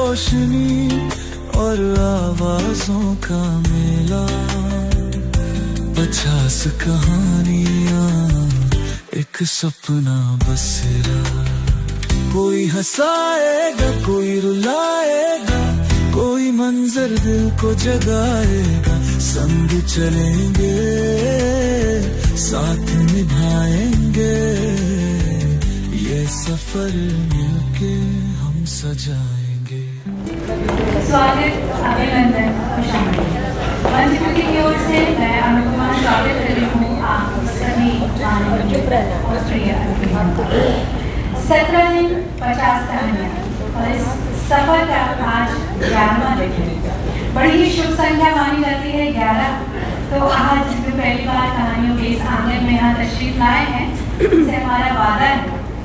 रोशनी और आवाजों का मेला, 50 कहानियां, एक सपना बसेरा। कोई हंसाएगा, कोई रुलाएगा, कोई मंजर दिल को जगाएगा। संग चलेंगे, साथ निभाएंगे, ये सफर मिलके हम सजाएंगे। स्वागत, अभिनंदन और शामिल मंच की ओर से मैं अनुपमा स्वागत कर रही हूँ आप सभी और प्रिय अतिथियों। 17 दिन 50 कहानियाँ और इस सफर का आज 11वां दिन है। बड़ी ही शुभ संख्या मानी जाती है 11। तो आज जो पहली बार कहानियों के इस आंगन में यहाँ तशरीफ लाए हैं, इससे हमारा वादा है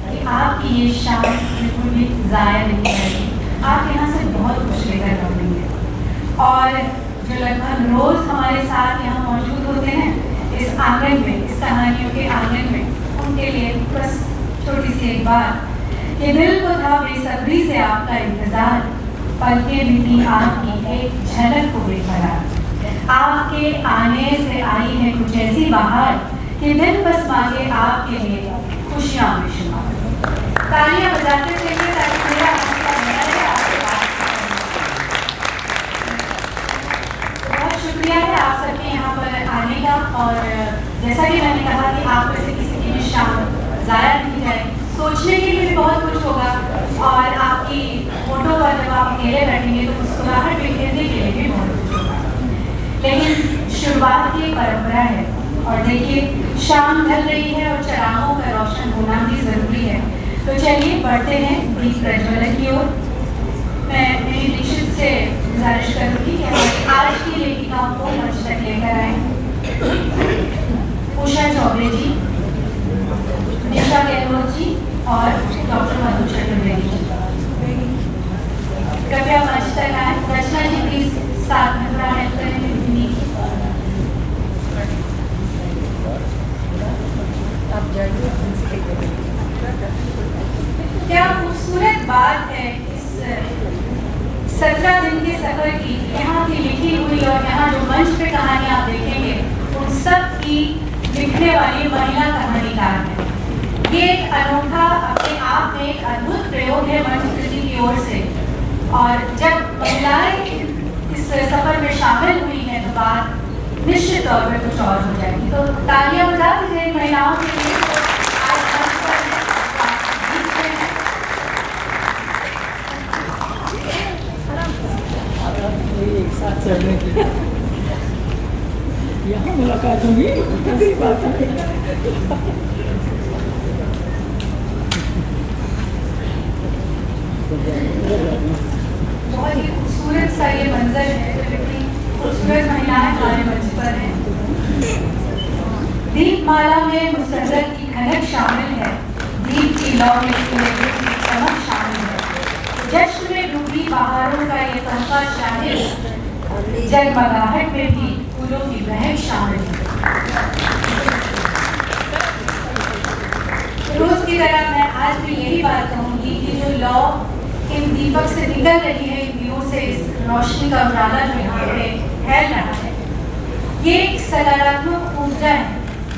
कि आपकी ये शाम बिल्कुल भी ज़ाया नहीं जाएगी। आप यहाँ से बहुत कुछ लेकर लौटेंगे और जो लगभग रोज हमारे साथ यहाँ मौजूद होते हैं इस आंगन में, इस कहानियों के आंगन में, उनके लिए बस छोटी सी एक बात कि दिल को था बेसब्री से आपका इंतजार, पलके बीती आपकी एक झलक को बेकरार। आपके आने से आई है कुछ ऐसी बाहर कि दिल बस मांगे आपके लिए खुशियाँ बेशुमार। तालियां बजाते चलिए ताकि मेरा हौसला बना रहे आपके पास। बहुत शुक्रिया है आप सबके यहाँ पर आने का। और जैसा कि मैंने कहा कि आप में से किसी की भी शाम ज़ाया नहीं जाए, सोचने के लिए भी बहुत कुछ होगा और आपकी फोटो पर जब आप अकेले बैठेंगे तो मुस्कुराहट बिखेरने के लिए भी बहुत कुछ होगा। लेकिन शुरुआत की परंपरा है और देखिए शाम ढल रही है और चरागों का रोशन होना भी जरूरी है। तो चलिए बढ़ते हैं दीप प्रज्वलन की ओर। मैं मेरी निश्चित से गुजारिश करूँगी कि हमारी आज की लेखिकाओं को मंच तक लेकर आए। उषा चौबे जी, निशा गहलोत जी और डॉक्टर मधु चतुर्वेदी जी, कृपया मंच तक आए। रचना जी प्लीज साथ में थोड़ा हेल्प करेंगे। क्या खूबसूरत बात है इस 17 दिन के सफर की। यहाँ की लिखी हुई और यहाँ जो मंच पे कहानियाँ आप देखेंगे उन सब की लिखने वाली महिला कहानीकार है। ये एक अनोखा अपने आप में एक अद्भुत प्रयोग है मंच कृति की ओर से। और जब महिलाएं इस सफर में शामिल हुई हैं तो बात निश्चित तौर पर कुछ और हो जाएगी। तो तालियां बजा दीजिए महिलाओं के लिए। एक साथ चलने की यहाँ मुलाकात होगी, दूसरी बात बहुत ही खूबसूरत सा ये मंजर है। इतनी खूबसूरत महिलाएं हमारे मंच पर हैं। दीपमाला में मुसर्रत की खनक शामिल है, दीप की लौ में चमक शामिल है, जश्न में डूबी बहारों का ये तहफा शामिल, जगमगाहट में भी फूलों की महक शामिल है। रोज की तरह मैं आज भी यही बात कहूँगी कि जो लौ इन दीपक से निकल रही है, इन दियों से इस रोशनी का उजाला जो यहाँ पे फैल रहा है, ये एक सकारात्मक ऊर्जा है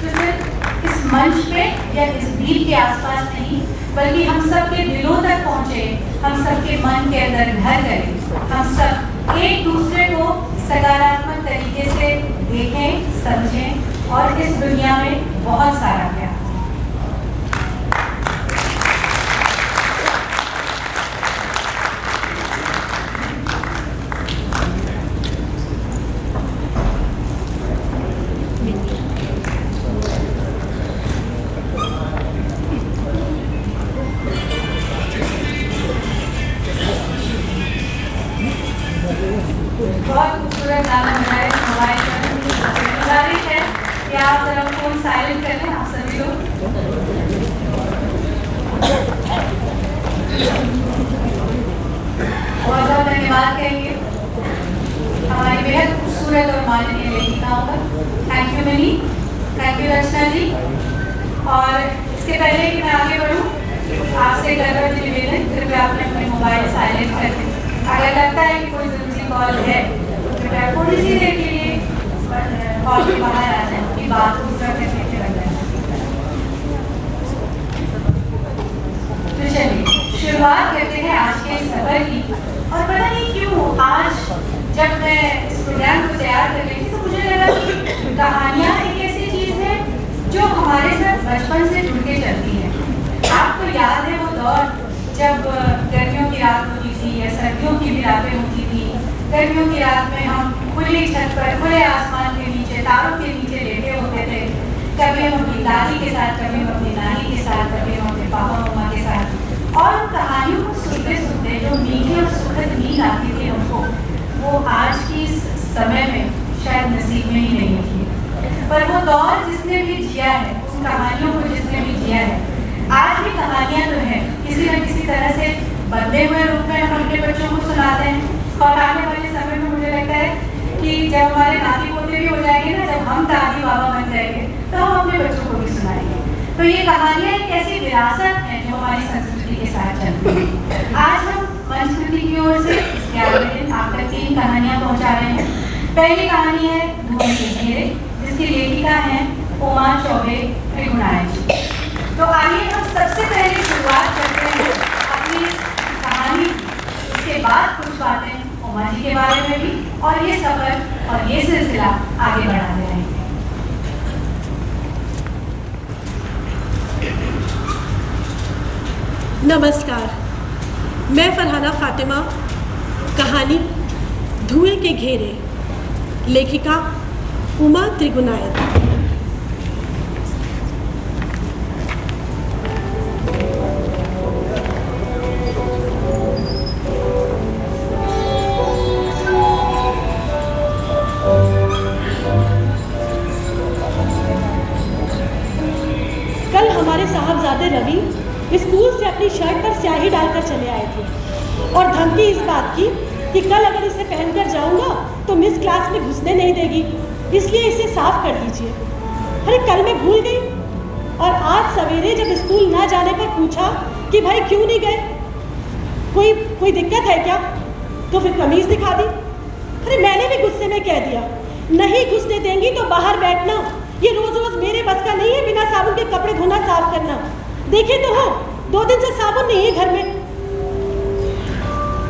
जो सिर्फ इस मंच पे या इस दीप के आसपास नहीं बल्कि हम सब के दिलों तक पहुँचे, हम सब के मन के अंदर घर करे। हम सब एक दूसरे को सकारात्मक तरीके से देखें, समझें और इस दुनिया में बहुत सारा प्यार। बहुत खूबसूरत गाना बनाए मोबाइल पर। गुजारिश है कि आप जरा फोन साइलेंट कर लें, आप सभी लोग। बहुत बहुत धन्यवाद कहेंगे हमारी बेहद खूबसूरत और माननीय लेखिकाओं का। Thank you Mini, thank you Rachna ji. और इसके पहले कि मैं आगे बढ़ूँ, आपसे एक निवेदन, कृपया आपने अपने मोबाइल साइलेंट कर दें। अगर लगता है कि कोई जरूरी कॉल है तो मैं थोड़ी सी देर के लिए कॉल के बाहर आ जाए कि बात को करने से कर जाए। तो चलिए शुरुआत करते हैं आज के सफर की। और पता नहीं क्यों आज जब मैं इस प्रोग्राम को तैयार कर रही थी तो मुझे लगा कि कहानियाँ एक ऐसी चीज़ है जो हमारे साथ बचपन से जुड़ के चलती है। आपको याद है वो दौर जब गर्मियों की रात होती थी या सर्दियों की भी रातें होती थी। गर्मियों की रात में हम खुली छत पर खुले आसमान के नीचे तारों के नीचे लेटे होते थे। कभी हम अपनी दादी के साथ, कभी हम अपनी नानी के साथ, कभी हम अपने पापा मम्मा के साथ। और कहानियों को सुनते सुनते जो मीठी और सुखद नींद आती थी हमको, वो आज की समय में शायद नसीब में ही नहीं थी। पर वो दौर जिसने भी जिया है, उन कहानियों को जिसने भी जिया है, आज भी कहानियाँ तो हैं किसी न किसी तरह से बदले हुए रूप में हम अपने बच्चों को सुनाते हैं। और आने वाले समय में मुझे लगता है कि जब हमारे नाती पोते भी हो जाएंगे ना, जब हम दादी बाबा बन जाएंगे तो हम अपने बच्चों को भी सुनाएंगे। तो ये कहानियाँ एक ऐसी विरासत है जो हमारी संस्कृति के साथ चलती है। आज हम संस्कृति की ओर से इस 11वें दिन आप तक 3 कहानियाँ पहुँचा रहे हैं। पहली कहानी है धुएं के घेरे, जिसकी लेखिका है उमा चौबे त्रिगुणायत जी। तो आइए हम सबसे पहले शुरुआत करते हैं अपनी कहानी की। इसके बाद कुछ बातें उमा जी के बारे में भी, और ये सफर और ये सिलसिला आगे बढ़ाते रहेंगे। नमस्कार, मैं फरहाना फातिमा। कहानी धुएं के घेरे, लेखिका उमा त्रिगुणायत। कल हमारे साहबजादे रवि स्कूल से अपनी शर्ट पर स्याही डालकर चले आए थे और धमकी इस बात की कि कल अगर इसे पहनकर जाऊंगा तो मिस क्लास में घुसने नहीं देगी, इसलिए इसे साफ कर दीजिए। अरे कल मैं भूल गई और आज सवेरे जब स्कूल ना जाने पर पूछा कि भाई क्यों नहीं गए, कोई दिक्कत है क्या, तो फिर कमीज दिखा दी। अरे मैंने भी गुस्से में कह दिया, नहीं घुसने देंगी तो बाहर बैठना, ये रोज रोज मेरे बस का नहीं है बिना साबुन के कपड़े धोना साफ करना। देखे तो हो 2 दिन से साबुन नहीं है घर में।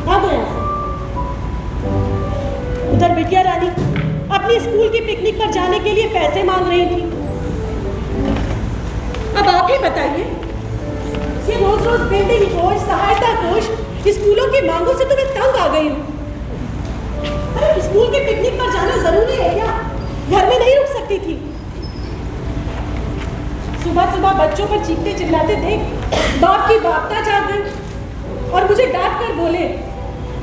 भागो यहाँ से। उधर बिटिया रानी अपनी स्कूल की पिकनिक पर जाने के लिए पैसे मांग रही थी। अब आप ही बताइए, ये रोज रोज बिल्डिंग कोष, सहायता कोष, स्कूलों की मांगों से तो मैं तंग आ गई हूँ। अरे स्कूल की पिकनिक पर जाना जरूरी है क्या? घर में नहीं रुक सकती थी? सुबह सुबह बच्चों पर चीखते चिल्लाते देख बाप की बापता जाग गई और मुझे डांट कर बोले,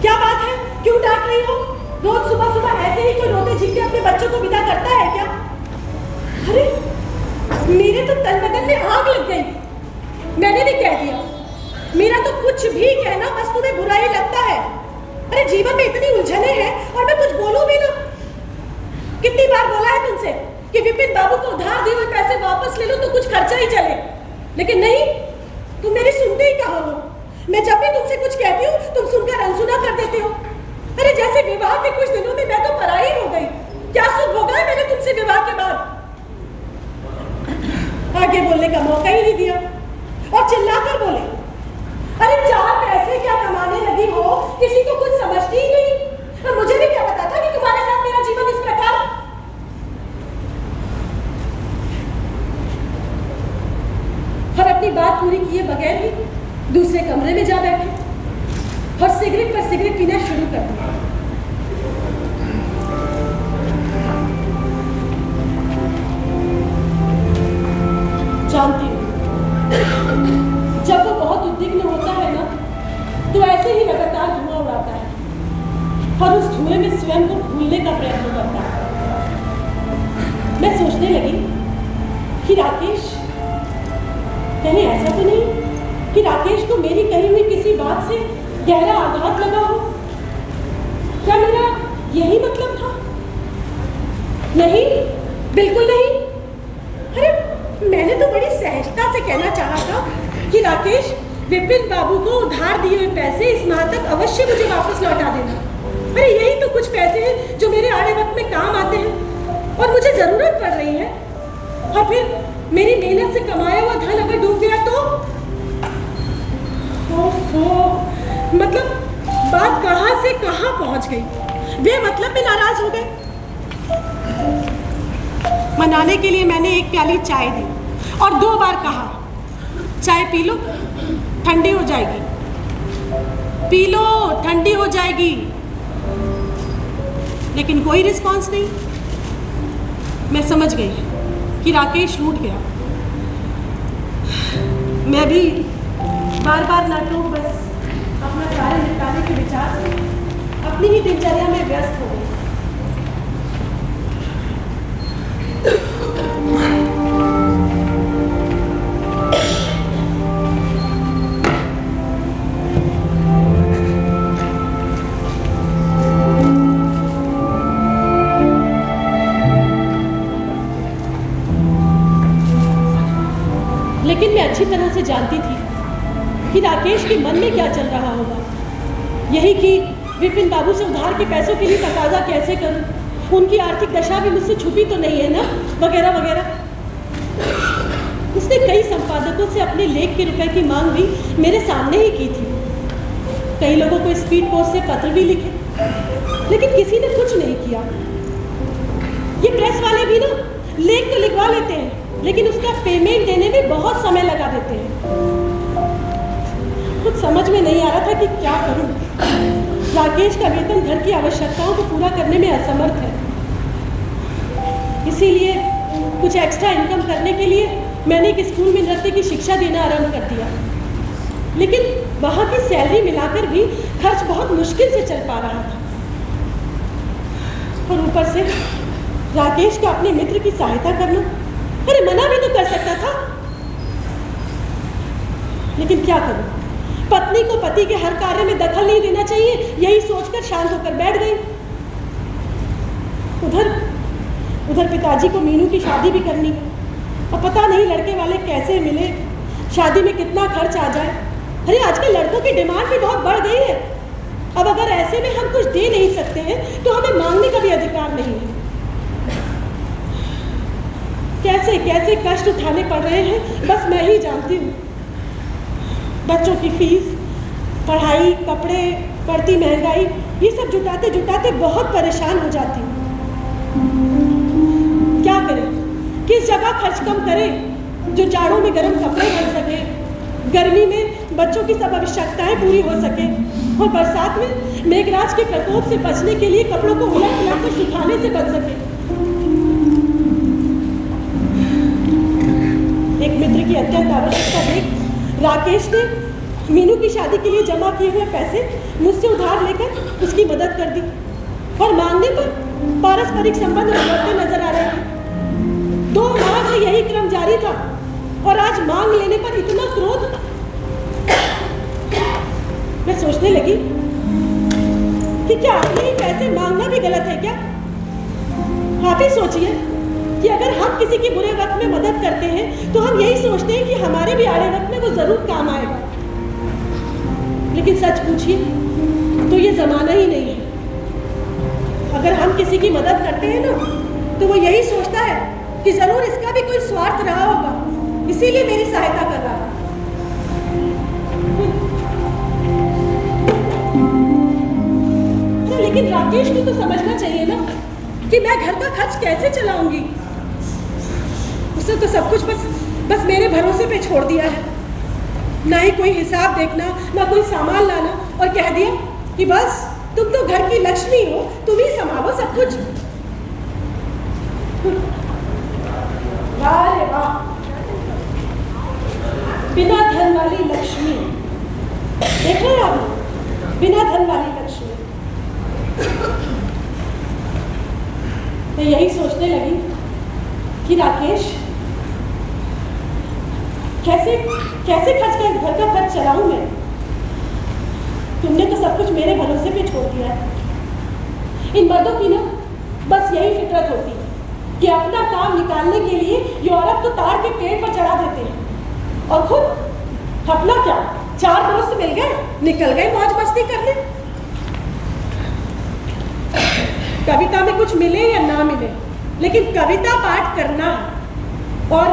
क्या बात है, क्यों डांट रही हो? रोज सुबह सुबह ऐसे ही कोई रोते चीखते अपने बच्चों को विदा करता है क्या? अरे मेरे तो तन बदन में आग लग गई। मैंने भी कह दिया, मेरा तो कुछ भी कहना बस तुम्हें बुरा ही लगता है। अरे जीवन में इतनी उलझने हैं और मैं कुछ बोलूं भी ना। कितनी बार बोला है तुमसे कि विपिन बाबू को उधार दिए हुए पैसे वापस ले लो तो कुछ खर्चा ही चले, लेकिन नहीं, तुम मेरी सुनते ही कहाँ हो। मैं जब भी तुमसे कुछ कहती हूँ तुम सुनकर अनसुना कर देते हो। अरे जैसे विवाह के कुछ दिनों में मैं तो पराई हो गई। क्या सुख होगा है मैंने तुमसे विवाह के बाद? आगे बोलने का मौका ही नहीं दिया और चिल्लाकर बोले, अरे 4 पैसे क्या कमाने लगी हो, किसी को कुछ समझती ही नहीं। और मुझे भी क्या पता था कि तुम्हारे साथ मेरा जीवन इस प्रकार। और अपनी बात पूरी किए बगैर ही दूसरे कमरे में जा बैठे और सिगरेट पर सिगरेट पीना शुरू कर दिया। जानती हूँ, जब वो बहुत उद्विग्न होता है ना तो ऐसे ही लगातार धुआं उड़ाता है और उस धुएं में स्वयं को भूलने का प्रयत्न करता है। मैं सोचने लगी कि राकेश, कहीं ऐसा तो नहीं कि राकेश को मेरी कही हुई किसी बात से गहरा आघात लगा हो? क्या मेरा यही मतलब था? नहीं, बिल्कुल नहीं। अरे मैंने तो बड़ी सहजता से कहना चाहा था कि राकेश, विपिन बाबू को उधार दिए हुए पैसे इस माह तक अवश्य मुझे वापस लौटा देना। अरे यही तो कुछ पैसे हैं जो मेरे आड़े वक्त में काम आते हैं और मुझे जरूरत पड़ रही है। और फिर मेरी मेहनत से कमाया हुआ धन अगर डूब गया तो ओहो, मतलब बात कहां से कहां पहुंच गई। वे मतलब में नाराज हो गए। मनाने के लिए मैंने एक प्याली चाय दी और 2 बार कहा, चाय पी लो ठंडी हो जाएगी, पी लो ठंडी हो जाएगी, लेकिन कोई रिस्पॉन्स नहीं। मैं समझ गई कि राकेश रूठ गया। मैं भी बार बार नाटक बस अपना कार्य निपटाने के विचार से अपनी ही दिनचर्या में व्यस्त हो गई। लेकिन मैं अच्छी तरह से जानती थी कि राकेश के मन में क्या चल रहा होगा। यही कि विपिन बाबू से उधार के पैसों के लिए तकाजा कैसे करूं, उनकी आर्थिक दशा भी मुझसे छुपी तो नहीं है ना, वगैरह वगैरह। उसने कई संपादकों से अपने लेख के रुपए की मांग भी मेरे सामने ही की थी। कई लोगों को स्पीड पोस्ट से पत्र भी लिखे, लेकिन किसी ने कुछ नहीं किया। ये प्रेस वाले भी ना लेख तो लिखवा लेते हैं, लेकिन उसका पेमेंट देने में बहुत समय लगा देते हैं। कुछ समझ में नहीं आ रहा था कि क्या करूं। राकेश का वेतन घर की आवश्यकताओं को पूरा करने में असमर्थ है। इसीलिए कुछ एक्स्ट्रा इनकम करने के लिए मैंने एक स्कूल में नृत्य की शिक्षा देना आरंभ कर दिया। लेकिन वहाँ की सैलरी मिलाकर भी खर्च बहुत मुश्किल से चल पा रहा था। और ऊपर से राकेश का अपने मित्र की सहायता करना, अरे मना भी तो कर सकता था। लेकिन क्या करूं, पत्नी को पति के हर कार्य में दखल नहीं देना चाहिए, यही सोचकर शांत होकर बैठ गई। उधर पिताजी को मीनू की शादी भी करनी है और पता नहीं लड़के वाले कैसे मिले, शादी में कितना खर्च आ जाए। अरे आजकल लड़कों की डिमांड भी बहुत बढ़ गई है। अब अगर ऐसे में हम कुछ दे नहीं सकते हैं तो हमें मांगने का भी अधिकार नहीं है। कैसे कैसे कष्ट उठाने पड़ रहे हैं बस मैं ही जानती हूँ। बच्चों की फीस, पढ़ाई, कपड़े, बढ़ती महंगाई, ये सब जुटाते जुटाते बहुत परेशान हो जाती हूँ। क्या करें, किस जगह खर्च कम करें जो जाड़ों में गर्म कपड़े बन सके, गर्मी में बच्चों की सब आवश्यकताएं पूरी हो सके, और बरसात में मेघराज के प्रकोप से बचने के लिए कपड़ों को उलट पुलट कर सुखाने से बच सके। एक मित्र की अत्यंत आवश्यकता देख राकेश ने मीनू की शादी के लिए जमा किए हुए पैसे मुझसे उधार लेकर उसकी मदद कर दी, और मांगने पर पारस्परिक संबंध बढ़ते नजर आ रहे थे। 2 माह से यही क्रम जारी था और आज मांग लेने पर इतना क्रोध। मैं सोचने लगी कि क्या अपने ही पैसे मांगना भी गलत है क्या। आप ही सोचिए कि अगर हम किसी के बुरे वक्त में मदद करते हैं तो हम यही सोचते हैं कि हमारे भी आड़े वक्त में वो जरूर काम आएगा। लेकिन सच पूछिए तो ये जमाना ही नहीं है। अगर हम किसी की मदद करते हैं ना तो वो यही सोचता है कि जरूर इसका भी कोई स्वार्थ रहा होगा, इसीलिए मेरी सहायता कर रहा है। लेकिन राकेश को तो समझना चाहिए ना कि मैं घर का खर्च कैसे चलाऊंगी। उसने तो सब कुछ बस मेरे भरोसे पे छोड़ दिया है। ना ही कोई हिसाब देखना, ना कोई सामान लाना, और कह दिया कि बस तुम तो घर की लक्ष्मी हो, तुम ही संभालो सब कुछ। वाह वाह, बिना धन वाली लक्ष्मी। देख रहे हैं आप, बिना धन वाली लक्ष्मी। मैं यही सोचने लगी कि राकेश कैसे घर का खर्च चलाऊं मैं। तुमने तो सब कुछ मेरे भरोसे पे छोड़ दिया है। इन मर्दों की ना बस यही फितरत होती है कि अपना काम निकालने के लिए ये औरत को तार के पेड़ पर चढ़ा देते हैं और खुद अपना क्या 4 दोस्त मिल गए, निकल गए मौज मस्ती करने। कविता में कुछ मिले या ना मिले, लेकिन कविता पाठ करना है और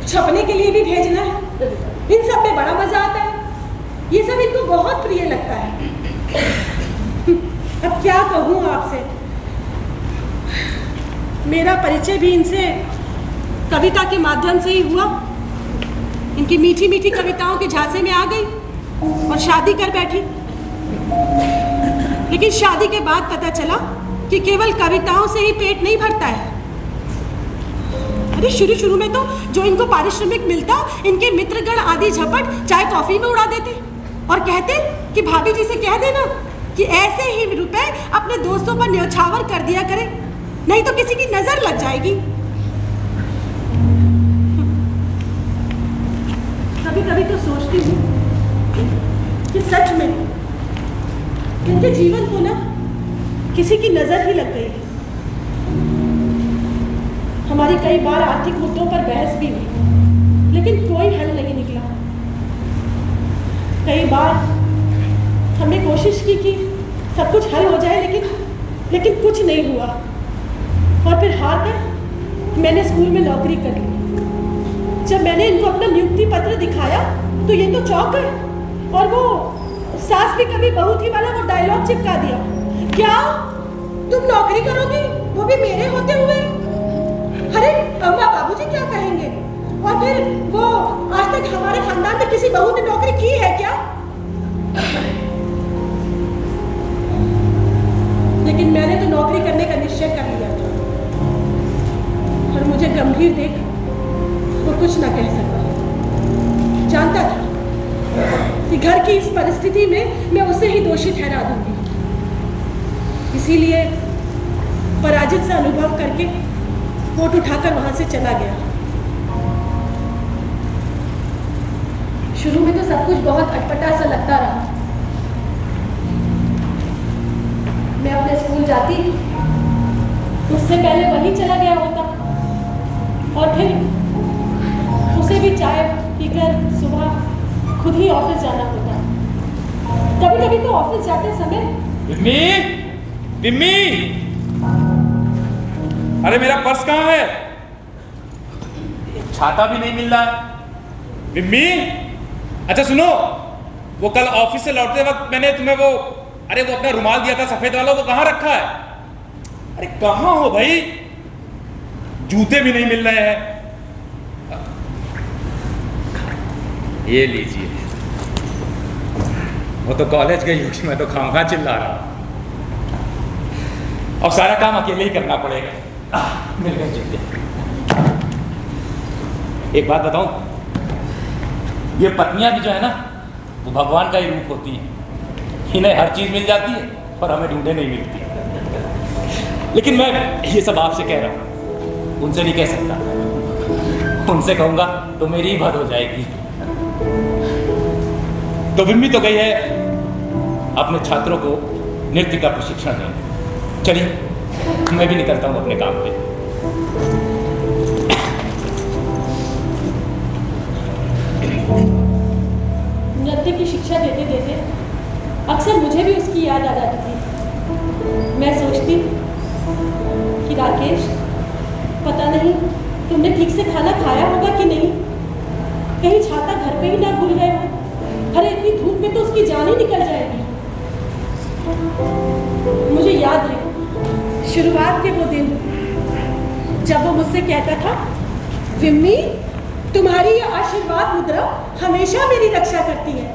छपने के लिए भी भेजना है, इन सब में बड़ा मजा आता है। ये सब इनको बहुत प्रिय लगता है। अब क्या कहूँ आपसे, मेरा परिचय भी इनसे कविता के माध्यम से ही हुआ। इनकी मीठी मीठी कविताओं के झांसे में आ गई और शादी कर बैठी। लेकिन शादी के बाद पता चला कि केवल कविताओं से ही पेट नहीं भरता है। अरे शुरू में तो जो इनको पारिश्रमिक मिलता, इनके मित्रगण आदि झपट चाय कॉफी में उड़ा देते और कहते कि भाभी जी से कह देना कि ऐसे ही रुपए अपने दोस्तों पर न्यौछावर कर दिया करें, नहीं तो किसी की नजर लग जाएगी। कभी कभी तो सोचती हूँ कि सच में इनके जीवन को ना किसी की नजर ही लग गई है। हमारी कई बार आर्थिक मुद्दों पर बहस भी हुई, लेकिन कोई हल नहीं निकला। कई बार हमने कोशिश की कि सब कुछ हल हो जाए, लेकिन कुछ नहीं हुआ। और फिर हार कर मैंने स्कूल में नौकरी कर ली। जब मैंने इनको अपना नियुक्ति पत्र दिखाया तो ये तो चौंक गए और वो सास भी कभी बहू थी वाला वो डायलॉग चिपका दिया, क्या तुम नौकरी करोगी, वो भी मेरे होते हुए? अरे अम्मा बाबूजी क्या कहेंगे? और फिर वो आज तक हमारे खानदान में किसी बहू ने नौकरी की है क्या? लेकिन मैंने तो नौकरी करने का निश्चय कर लिया था और मुझे गंभीर देख वो कुछ ना कह सका। जानता था कि घर की इस परिस्थिति में मैं उसे ही दोषी ठहरा दूंगी, इसीलिए पराजित सा अनुभव करके कोट उठाकर वहां से चला गया। शुरू में तो सब कुछ बहुत अटपटा सा लगता रहा। मैं अपने स्कूल जाती, उससे पहले वहीं चला गया होता और फिर उसे भी चाय पीकर सुबह खुद ही ऑफिस जाना होता। कभी कभी तो ऑफिस जाते समय विम्मी, अरे मेरा पर्स कहाँ है? छाता भी नहीं मिल रहा। विम्मी, अच्छा सुनो, वो कल ऑफिस से लौटते वक्त मैंने तुम्हें वो अपना रुमाल दिया था सफेद वाला, वो कहाँ रखा है? अरे कहाँ हो भाई? जूते भी नहीं मिल रहे हैं। ये लीजिए। वो तो कॉलेज गई होगी, मैं तो खामखा चिल्ला रहा हूं। अब सारा काम अकेले ही करना पड़ेगा। मिल गए जूते। एक बात बताऊं, ये पत्नियां भी जो है ना, वो भगवान का ही रूप होती हैं। इन्हें हर चीज मिल जाती है और हमें ढूंढे नहीं मिलती। लेकिन मैं ये सब आपसे कह रहा हूं, उनसे नहीं कह सकता। उनसे कहूंगा तो मेरी ही बात हो जाएगी। तो विम्मी तो गई है अपने छात्रों को नृत्य का प्रशिक्षण देने। चलिए मैं भी निकलता हूं अपने काम पे। नृत्य की शिक्षा देते देते अक्सर मुझे भी उसकी याद आ जाती थी। मैं सोचती कि राकेश, पता नहीं तुमने ठीक से खाना खाया होगा कि नहीं, कहीं छाता घर पे ही ना भूल गए हो। अरे इतनी धूप में तो उसकी जान ही निकल जाएगी। मुझे याद है शुरुआत के वो दिन जब वो मुझसे कहता था, विम्मी तुम्हारी ये आशीर्वाद मुद्रा हमेशा मेरी रक्षा करती है,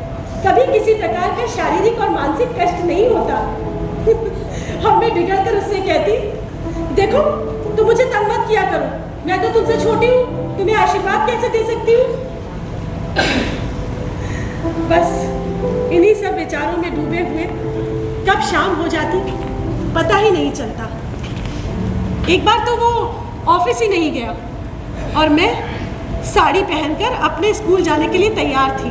कभी किसी प्रकार का शारीरिक और मानसिक कष्ट नहीं होता। और मैं बिगड़कर उससे कहती, देखो तुम मुझे तंग मत किया करो, मैं तो तुमसे छोटी हूँ, तुम्हें आशीर्वाद कैसे दे सकती हूँ। बस इन्हीं सब विचारों में डूबे हुए कब शाम हो जाती पता ही नहीं चलता। एक बार तो वो ऑफिस ही नहीं गया और मैं साड़ी पहनकर अपने स्कूल जाने के लिए तैयार थी।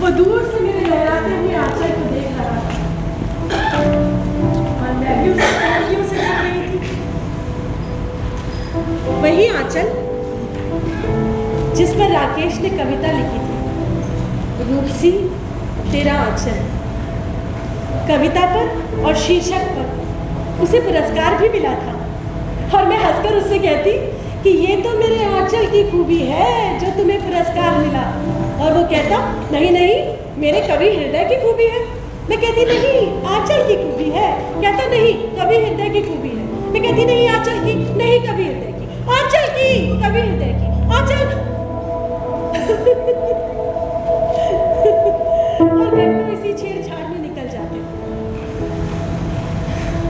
वो दूर से मेरे लहराते हुए आंचल को देख रहा था और मैं भी उसकी आंखों से देख रही थी। वही आंचल जिस पर राकेश ने कविता लिखी थी, रूपसी तेरा आंचल। कविता पर और शीर्षक पर उसे पुरस्कार भी मिला था और मैं हंसकर उससे कहती कि ये तो मेरे आंचल की खूबी है जो तुम्हें पुरस्कार मिला। और वो कहता नहीं नहीं, मेरे कवि हृदय की खूबी है। मैं कहती नहीं, आंचल की खूबी है। कहता नहीं, कवि हृदय की खूबी है। मैं कहती नहीं, आंचल की नहीं, कवि हृदय की। आंचल की, कवि हृदय की, आंचल। और घंटों इसी छेड़छाड़ में निकल जाते।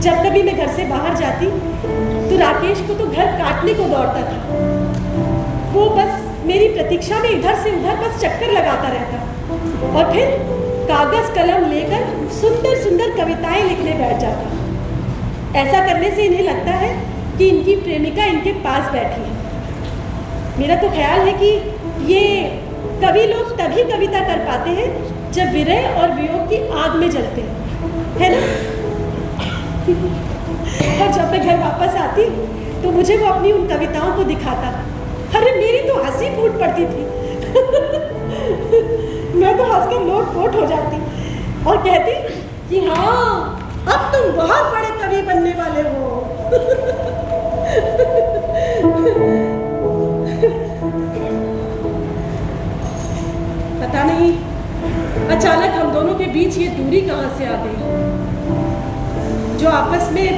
जब कभी मैं घर से बाहर जाती तो राकेश को तो घर काटने को दौड़ता था। वो बस मेरी प्रतीक्षा में इधर से उधर बस चक्कर लगाता रहता और फिर कागज कलम लेकर सुंदर सुंदर कविताएं लिखने बैठ जाता। ऐसा करने से इन्हें लगता है कि इनकी प्रेमिका इनके पास बैठी है। मेरा तो ख्याल है कि ये कवि लोग तभी कविता कर पाते हैं जब विरह और वियोग की आग में जलते हैं, है ना? और जब मैं घर वापस आती तो मुझे वो अपनी उन कविताओं को दिखाता। अरे मेरी तो हंसी फूट पड़ती थी। मैं तो हंसकर लोट-पोट हो जाती और कहती कि हाँ, अब तुम बहुत बड़े कवि बनने वाले हो। पता नहीं अचानक हम दोनों के बीच ये दूरी कहाँ से आ गई, जो आपस में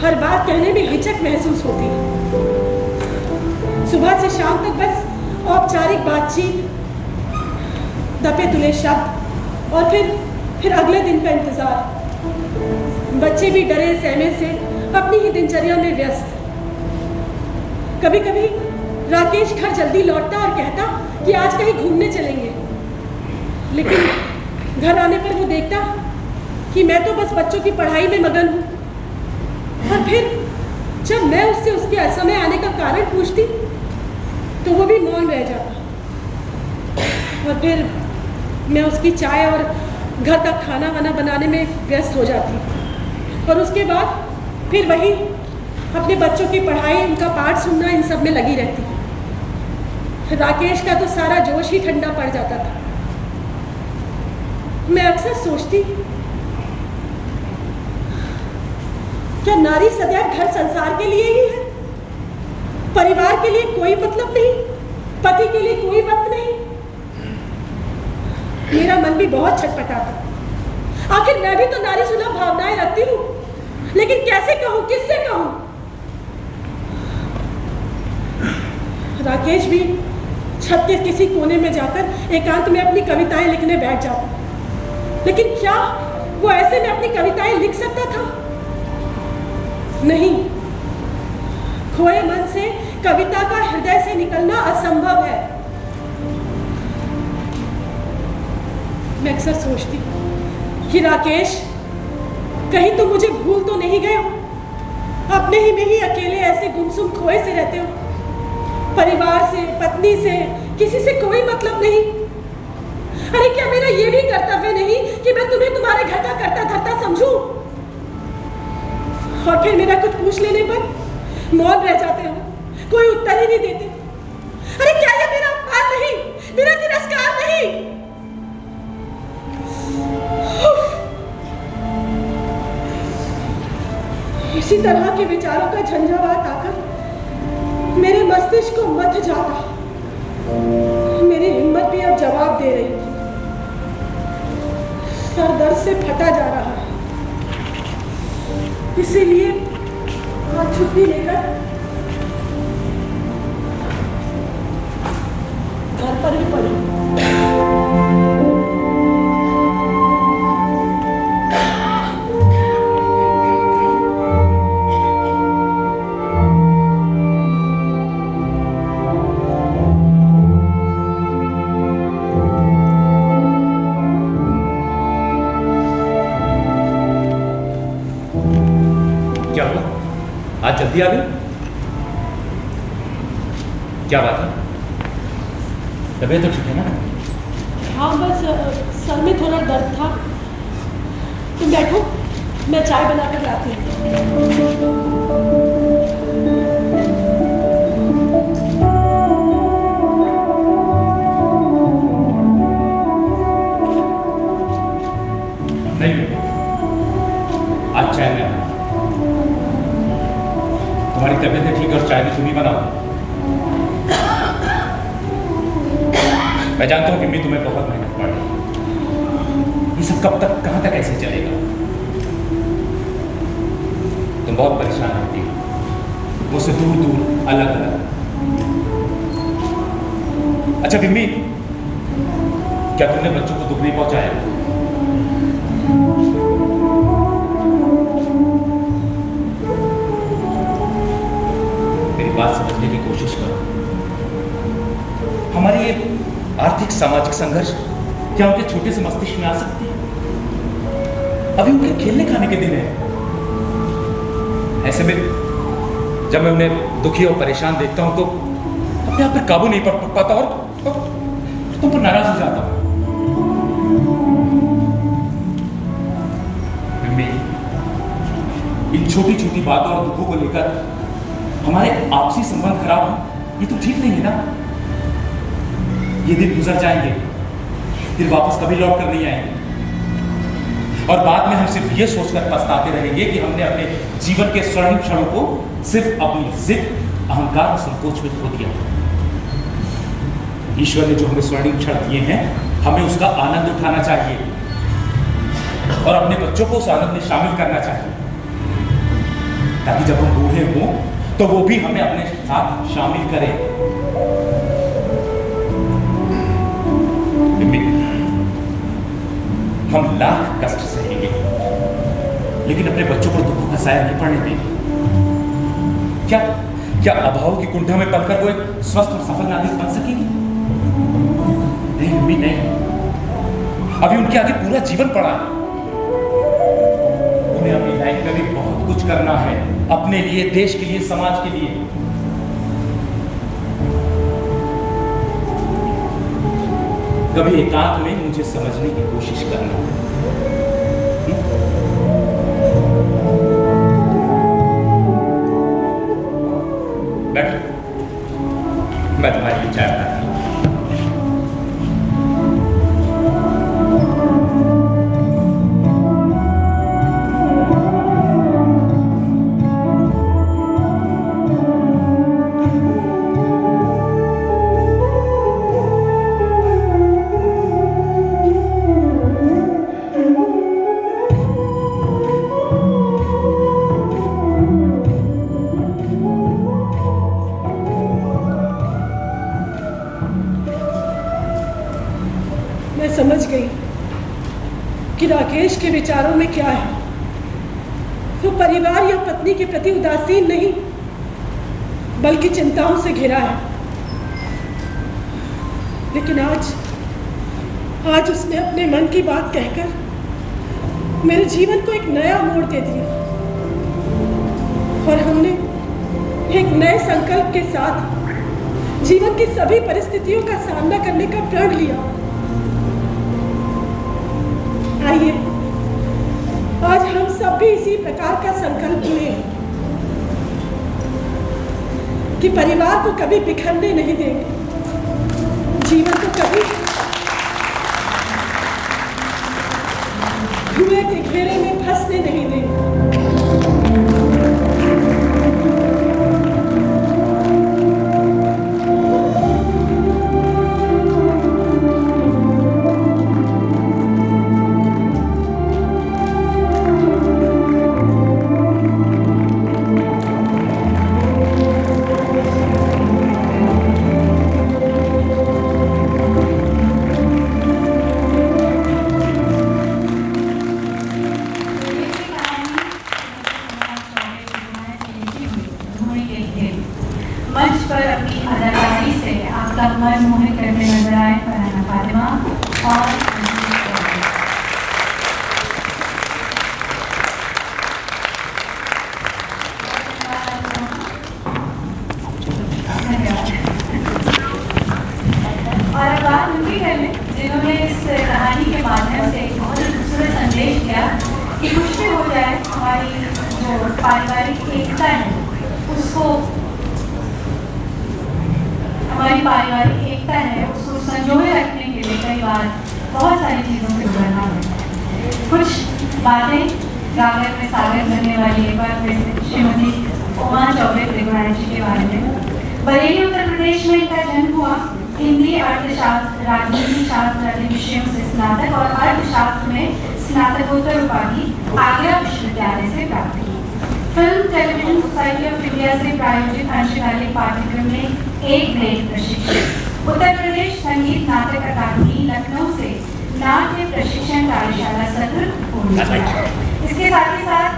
हर बात कहने में हिचक महसूस होती है। सुबह से शाम तक बस औपचारिक बातचीत, दबे तुले शब्द और फिर अगले दिन का इंतजार। बच्चे भी डरे सहमे से अपनी ही दिनचर्या में व्यस्त। कभी कभी राकेश घर जल्दी लौटता और कहता कि आज कहीं घूमने चलेंगे, लेकिन घर आने पर वो देखता कि मैं तो बस बच्चों की पढ़ाई में मगन हूँ। और फिर जब मैं उससे उसके असमय आने का कारण पूछती तो वो भी मौन रह जाता। और फिर मैं उसकी चाय और घर का खाना वाना बनाने में व्यस्त हो जाती और उसके बाद फिर वही अपने बच्चों की पढ़ाई, उनका पाठ सुनना, इन सब में लगी रहती। राकेश का तो सारा जोश ही ठंडा पड़ जाता था। मैं अक्सर सोचती, क्या नारी सदैव घर संसार के लिए ही है? परिवार के लिए कोई मतलब नहीं, पति के लिए कोई वक्त नहीं? मेरा मन भी बहुत छटपटाता। आखिर मैं भी तो नारी सुलभ भावनाएं रखती हूँ, लेकिन कैसे कहूँ, किससे कहूँ? राकेश भी छत के किसी कोने में जाकर एकांत में अपनी कविताएं लिखने बैठ जाता, लेकिन क्या वो ऐसे में अपनी कविताएं लिख सकता था? नहीं, खोए मन से कविता का हृदय से निकलना असंभव है। मैं अक्सर सोचती कि राकेश, कहीं तुम मुझे भूल तो नहीं गए हो? अपने ही में ही अकेले ऐसे गुमसुम खोए से रहते हो, परिवार से, पत्नी से, किसी से कोई मतलब नहीं। अरे क्या मेरा ये भी कर्तव्य नहीं कि मैं तुम्हें तुम्हारे घर का करता धरता समझूं? और फिर मेरा कुछ पूछ लेने पर मौन रह जाते हो, कोई उत्तर ही नहीं देते। अरे क्या ये मेरा अपमान नहीं, मेरा तिरस्कार नहीं? इसी तरह के विचारों का झंझावात आकर मेरे मस्तिष्क को मथ जाता। मेरी हिम्मत भी अब जवाब दे रही थी। सर दर्द से फटा जा रहा है, इसीलिए आज छुट्टी लेकर घर पर ही पड़ी। क्या हुआ? आज जल्दी आ गई? क्या बात है? तबीयत तो ठीक है ना? हाँ, बस सर में थोड़ा दर्द था। तुम बैठो, मैं चाय बनाकर लाती हूँ। चैन में आना। तुम्हारी तबीयत है ठीक और चाय भी तुम ही बनाओ। मैं जानता हूँ कि तुम्हें बहुत मेहनत पड़ रही है। ये सब कब तक, कहाँ तक ऐसे चलेगा? तुम बहुत परेशान रहती हो, मुझसे दूर दूर, अलग अलग। अच्छा बिम्मी, क्या तुमने बच्चों को दुख नहीं पहुंचाया? मेरी बात समझने की कोशिश करो। हमारी ये आर्थिक सामाजिक संघर्ष क्या उनके छोटे से मस्तिष्क में आ सकती है? अभी उनके खेलने खाने के दिन है। ऐसे में जब मैं उन्हें दुखी और परेशान देखता हूं तो अपने आप पर काबू नहीं पा पाता और तुम पर नाराज हो जाता हूं। इन छोटी छोटी बातों और दुखों को लेकर हमारे आपसी संबंध खराब हो, ये तो ठीक नहीं है ना। ये दिन गुजर जाएंगे, फिर वापस कभी लौट कर नहीं आएंगे, और बाद में हम सिर्फ ये सोचकर पछताते रहेंगे कि हमने अपने जीवन के स्वर्णिम क्षणों को सिर्फ अपनी जिद, अहंकार और संकोच में खो दिया। ईश्वर ने जो हमें स्वर्णिम क्षण दिए हैं, हमें उसका आनंद उठाना चाहिए और अपने बच्चों को उस आनंद में शामिल करना चाहिए, ताकि जब हम बूढ़े हों तो वो भी हमें अपने साथ शामिल करें। हम लाख कष्ट सहेंगे, लेकिन अपने बच्चों पर दुखों का साया नहीं पड़ने देंगे। क्या अभाव की कुंठा में पलकर वो एक स्वस्थ और सफल नागरिक बन सकेगी? नहीं मम्मी, नहीं। अभी उनके आगे पूरा जीवन पड़ा है। उन्हें अपनी लाइफ में भी बहुत कुछ करना है, अपने लिए, देश के लिए, समाज के लिए। कभी एकांत में मुझे समझने की कोशिश करना। बैठो, मैं तुम्हारे लिए चाय बनाता हूं। समझ गई कि राकेश के विचारों में क्या है। वो परिवार या पत्नी के प्रति उदासीन नहीं, बल्कि चिंताओं से घिरा है। लेकिन आज उसने अपने मन की बात कहकर मेरे जीवन को एक नया मोड़ दे दिया, और हमने एक नए संकल्प के साथ जीवन की सभी परिस्थितियों का सामना करने का प्रण लिया। आइए आज हम सब भी इसी प्रकार का संकल्प लें कि परिवार को कभी बिखरने नहीं देंगे, जीवन को कभी धुएं के घेरे में फंसने नहीं देंगे। मंच पर अपनी अदाकारी से आपका मन मोहित करते नजर आए फरहाना फातिमा और अब बात उनकी कर लें जिन्होंने इस कहानी के माध्यम से बहुत ही खूबसूरत संदेश दिया कि कुछ भी हो जाए, हमारी जो पारिवारिक एकता है उसको संजोए रखने के लिए कई बार बहुत सारी चीज़ों से गुजरना है। कुछ बातें स्वागत में सागर करने वाली एक बार फिर से श्रीमती उमा चौबे त्रिपुरारी जी के बारे में। बरेली उत्तर प्रदेश में इनका जन्म हुआ। हिंदी, अर्थशास्त्र, राजनीति शास्त्र आदि विषयों से स्नातक और अर्थशास्त्र में स्नातकोत्तर उपाधि आगरा विश्वविद्यालय से प्राप्त की। Film television society of India से प्रायोजित अंशकालिक पाठ्यक्रम में एक ग्रेड प्रशिक्षण। उत्तर प्रदेश संगीत नाटक अकादमी लखनऊ से नाट्य प्रशिक्षण कार्यशाला सत्र पूर्ण किया। इसके साथ ही साथ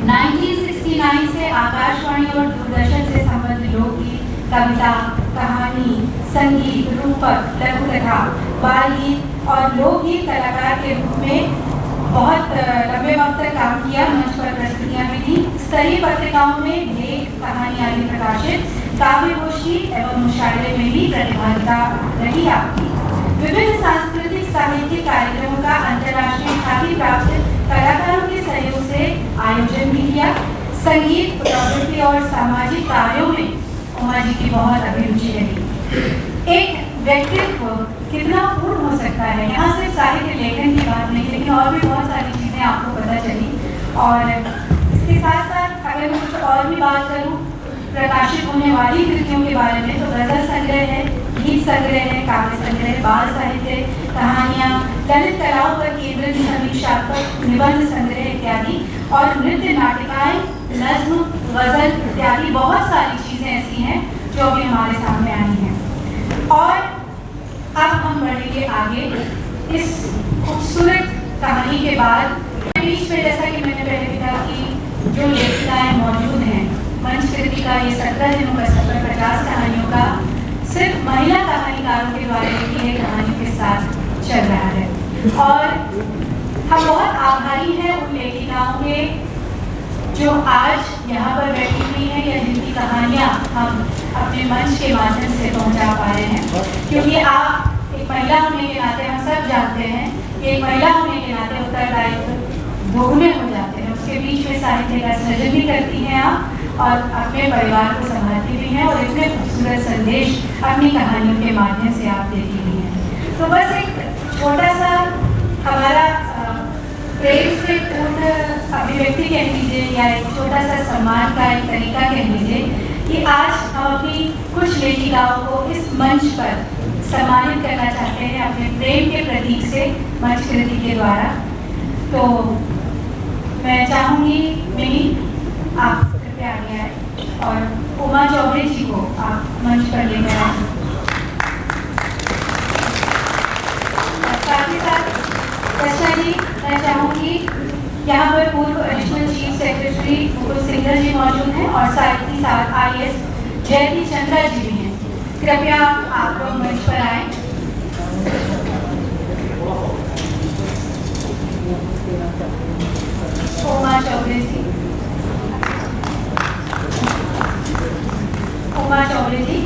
1969 से आकाशवाणी और दूरदर्शन से संबंधित लोकगीत, कविता, कहानी, संगीत, रूपक, लघु कथा, बाल गीत और लोकगीत कलाकार के रूप में बहुत लंबे वक्त तक काम किया। मंच पर प्रस्तुतियां भी दी। स्तरीय पत्रिकाओं में लेख, कहानी आदि प्रकाशित। काव्य गोष्ठी एवं मुशायरे में भी प्रतिभागिता रही आपकी। विभिन्न सांस्कृतिक साहित्यिक कार्यक्रमों का अंतर्राष्ट्रीय ख्याति प्राप्त कलाकारों के सहयोग से आयोजन भी किया। संगीत, फोटोग्राफी और सामाजिक कार्यों में उमा जी की बहुत अभिरुचि रही। एक व्यक्तित्व कितना पूर्ण हो सकता है, यहाँ सिर्फ साहित्य लेखन की बात नहीं, लेकिन और भी बहुत सारी चीज़ें आपको पता चली। और इसके साथ साथ अगर मैं कुछ और भी बात करूँ प्रकाशित होने वाली कृतियों के बारे में, तो गजल संग्रह है, गीत संग्रह है, काव्य संग्रह, बाल साहित्य, कहानियाँ, ललित कलाओं पर केंद्रित समीक्षात्मक निबंध संग्रह इत्यादि, और नृत्य नाटिकाएं, नज्म, गजल इत्यादि बहुत सारी चीज़ें ऐसी हैं जो अभी हमारे सामने आई हैं। और अब हम बढ़ेंगे आगे इस खूबसूरत कहानी के बाद। बीच में जैसा कि मैंने पहले भी कहा कि जो लेखिकाएं मौजूद हैं, मंच कृति का ये 17 दिनों का सफर 50 कहानियों का सिर्फ महिला कहानीकारों के द्वारा लिखी गई कहानियों के साथ चल रहा है। और हम बहुत आभारी हैं उन लेखिकाओं के जो आज यहाँ पर बैठी हुई हैं या जिनकी कहानियाँ हम अपने मंच के माध्यम से पहुँचा पा रहे हैं। क्योंकि आप एक महिला होने के नाते हम सब जानते हैं कि एक महिला होने के नाते उत्तरदायित्व दोगुने हो जाते हैं। उसके बीच में साहित्य का सृजन भी करती हैं आप और अपने परिवार को संभालती भी हैं और इतने खूबसूरत संदेश अपनी कहानियों के माध्यम से आप देती भी हैं। तो बस एक छोटा सा हमारा प्रेम से पूर्ण अभिव्यक्ति कह लीजिए या एक छोटा सा सम्मान का एक तरीका कह लीजिए कि आज हम अपनी कुछ लेखिकाओं को इस मंच पर सम्मानित करना चाहते हैं अपने प्रेम के प्रतीक से मंच कृति के द्वारा। तो मैं चाहूँगी मिनी आप कृपया आगे आए और उमा चौबे जी को आप मंच पर लेकर आए। साथ ही साथ दशा जी, मैं चाहूँगी यहाँ पर पूर्व additional chief secretary Mukul Singhal ji मौजूद हैं और साथ ही साथ IAS जयती चंद्रा जी भी हैं। कृपया आप लोग मंच पर आए। उमा चौबे जी, उमा चौबे जी,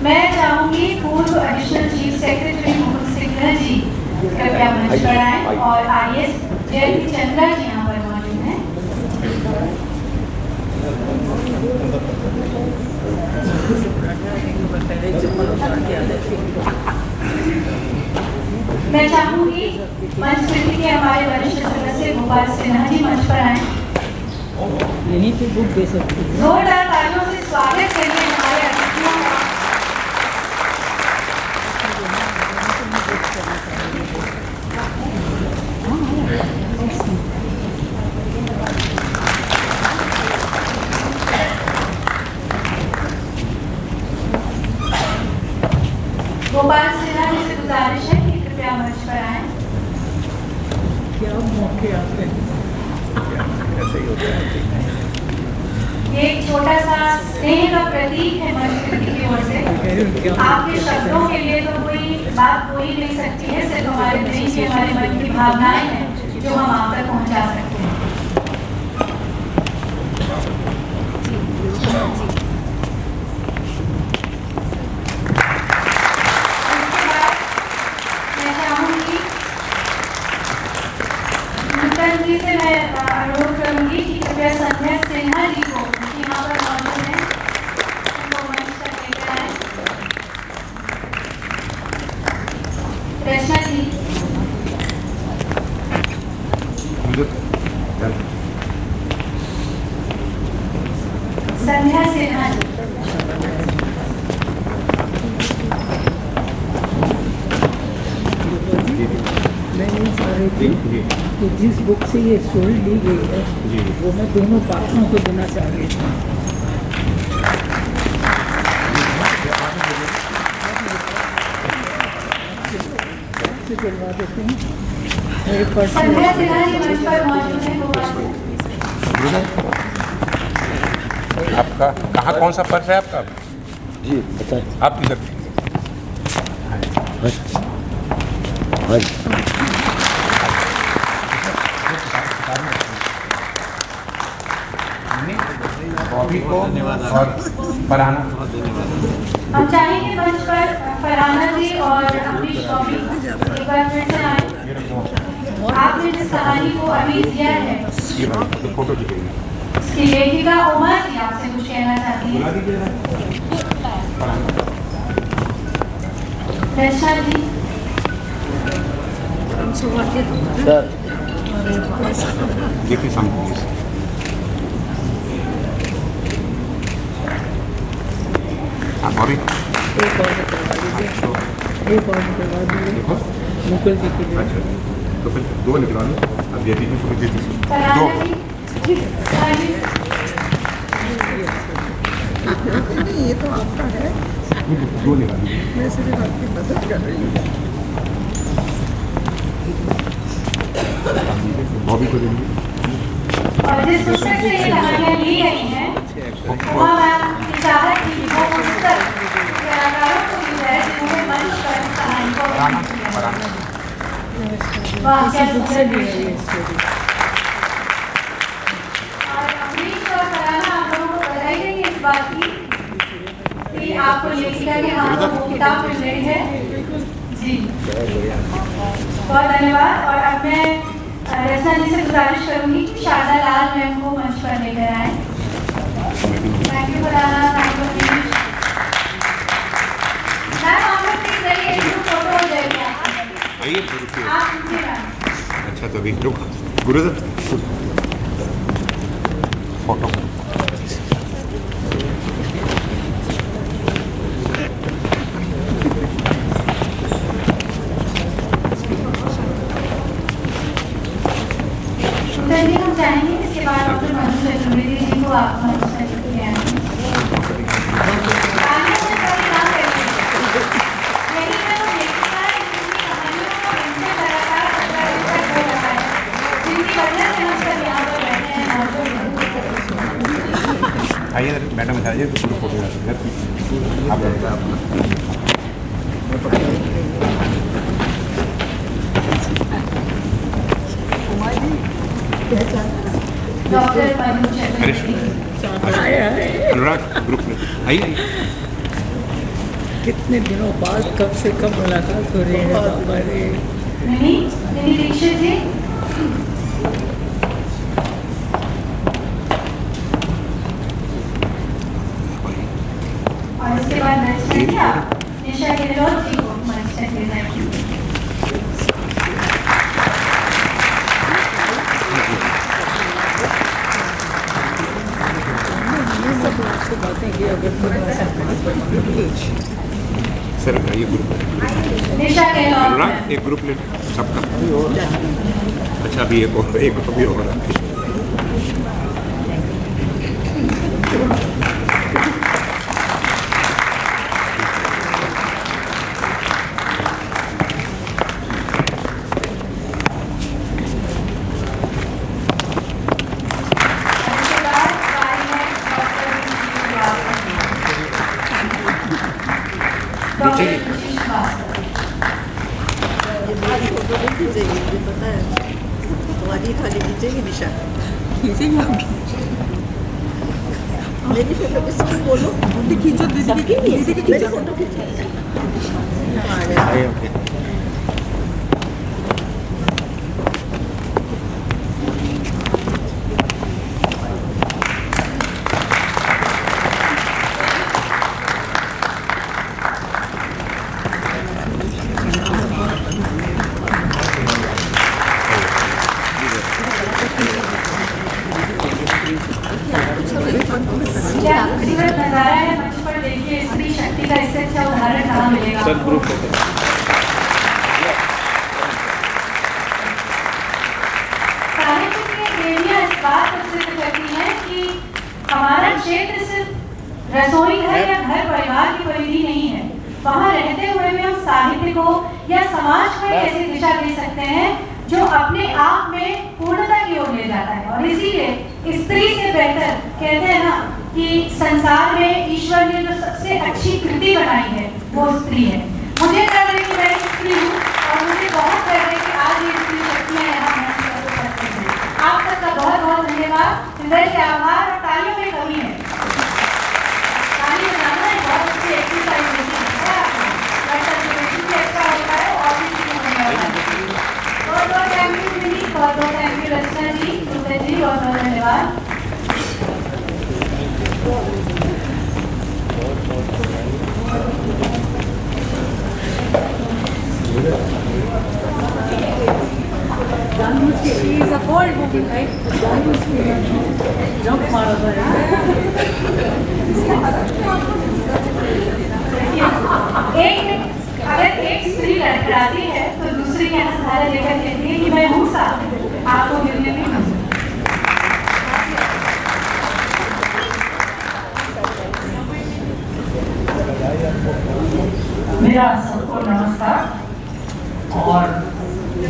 मैं चाहूँगी पूर्व additional chief secretary Mukul Singhal ji कृपया मंच पर आए और IAS जयती चंद्रा जी यहाँ पर मौजूद हैं। मैं चाहूँगी मंच कृति के हमारे वरिष्ठ सदस्य गोपाल सिन्हा जी मंच पर आए। यहीं पे बुक दे सकते हैं। जोरदार तालियों से स्वागत करिए हमारे अतिथियों का। गोपाल सिन्हा जी से गुजारिश है कि कृपया मंच पर आए। क्या मौके आते हैं, ऐसे ही होता है। ये एक छोटा सा स्नेह का प्रतीक है मंच कृति की ओर से। आपके शब्दों के लिए तो कोई बात हो ही नहीं सकती है, सिर्फ हमारे दिल की, हमारे मन की भावनाएं हैं जो हम आप तक पहुंचा सकते हैं। जी से मैं अनुरोध करूंगी कि कृपया संध्या सिन्हा जी को यहाँ पर मौजूद हैं, उनको मंच तक लेकर आए। रचना जी, संध्या सिन्हा मैंने सारे कि जिस बुक से ये सोल ली गई है वो मैं दोनों पात्रों को देना चाह रही थी। करवा देते हैं मेरे पर्स संध्या सिन्हा जी मंच पर मौजूद हैं वो आपका कहाँ कौन सा पर्स है आपका? जी बताए। आप किधर थे? बॉबी को और फरहाना हम चाहेंगे मंच पर फरहाना जी और अमरीश बॉबी एक बार फिर से आए। आपने जिस कहानी को अभी दिया है ये फोटो दिखेगी। उसकी लेखिका उमा जी आपसे कुछ कहना चाहती है। रचना जी सर देखिए सामने बॉबी एक और करवा दीजिए, एक और करवा दीजिए मुकुल जी के लिए। अच्छा तो फिर दो निकला लो। अब ये दीजिए सुबह दे दीजिए फरहाना दो। जी हाँ जी ये तो आपका है, दो निकाल दीजिए। मैं सिर्फ आपकी मदद कर रही हूँ। बॉबी को दे दीजिए। और जिस पुस्तक से ये कहानियाँ ली गई हैं वह मैम की चाहत थी वो पुस्तक कलाकारों को दी जाए जिन्होंने मंच पर इस कहानी को पेश किया है। वाह क्या सुंदर दृश्य है। और अमरीश और फरहाना आप लोगों को बधाई देंगे इस बात की कि आपको लेखिका के हाथों वो किताब मिल रही है। जी बहुत धन्यवाद। और अब मैं रचना जी से गुजारिश करूंगी कि शारदा लाल मैम को मंच पर लेकर आए। Thank you Farhana, thank you Amrish. Ma'am आप लोग प्लीज रहिए, ग्रुप फोटो हो जाएगी आपकी। आइए रुकिए। आप रुकिए मैम। अच्छा तो अभी रुक गुरुदत्त फोटो सुंदर जी हम चाहेंगे इसके बाद डॉक्टर मधु चतुर्वेदी जी को आप मंच पर लेके आएं। तालियों से सभी नाम करेंगे। यही है वो लेखिका जिनकी कहानियों को इनसे लगातार सच्चा रिश्ता हो रहा है, जिनकी वजह से हम सब यहाँ पर बैठे हैं मौजूद हैं। आइए मैडम बताइए तो पूरा फोटो आप डॉक्टर मधु चतुर्वेदी। अनुराग ग्रुप में आइए। कितने दिनों बाद कब से कब मुलाकात हो रही है बाबा रे। मिनी दीक्षित जी और इसके बाद निशा गिलोट जी को मंच पर ले जाएंगे। बातें की अगर सर आइए ग्रुप निशा गिलोट अनुराग एक ग्रुप ले सबका। अच्छा अभी एक अभी और तुम्हारी थाली खींचेगी निशा, मेरी फोटो किसकी बोलो खींचो दीदी की मेरी फोटो खींचो। को या समाज को एक ऐसी दिशा दे सकते हैं जो अपने आप में पूर्णता की ओर ले जाता है। और इसीलिए स्त्री से बेहतर कहते हैं ना कि संसार में ईश्वर ने जो सबसे अच्छी कृति बनाई है वो स्त्री है। मुझे गर्व है कि मैं स्त्री हूँ और मुझे बहुत गर्व है कि आज ये स्त्री शक्तियाँ यहाँ मंच पर उपस्थित हैं। आप सबका बहुत बहुत धन्यवाद, हृदय से आभार। और तालियों में कमी है, ताली बजाना एक बहुत अच्छी एक्सरसाइज होती है, अच्छा होता है और भी चीजें होने वाली है। बहुत बहुत थैंक यू दीदी, बहुत बहुत थैंक यू रचना जी, सुंदर जी, बहुत बहुत धन्यवाद। She is a bold woman, right? Jump मारा था। अगर एक स्त्री लड़खड़ाती है तो दूसरी यहाँ सहारा लेकर कहती है कि मैं हूँ साथ, आपको मिलने में हूँ। मेरा सबको नमस्कार और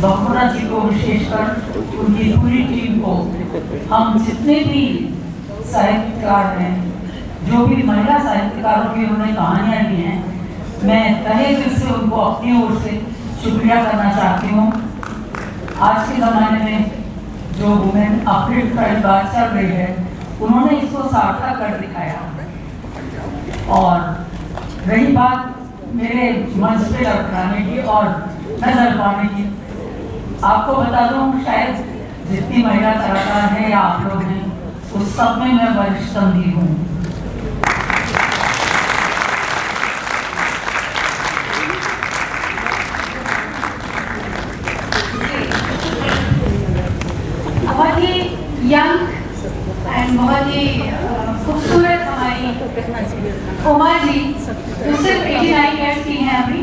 बखुरा जी को विशेषकर उनकी पूरी टीम को, हम जितने भी साहित्यकार हैं, जो भी महिला साहित्यकारों की उन्होंने कहानियाँ दी हैं, मैं तहे दिल से उनको अपनी ओर से शुक्रिया करना चाहती हूँ। आज के ज़माने में जो वुमेन अपडेट का बात चल रही है, उन्होंने इसको सार्थक कर दिखाया। और रही बात मेरे मंच पे लड़खड़ाने की और नजर पाने की, आपको बता दूं शायद जितनी महिला कलाकार है या आप लोग हैं, उस सब में मैं वरिष्ठतम भी हूँ। बहुत ही यंग एंड बहुत ही खूबसूरत हमारी उमा जी, जो सिर्फ 89 ईयर्स की हैं अभी,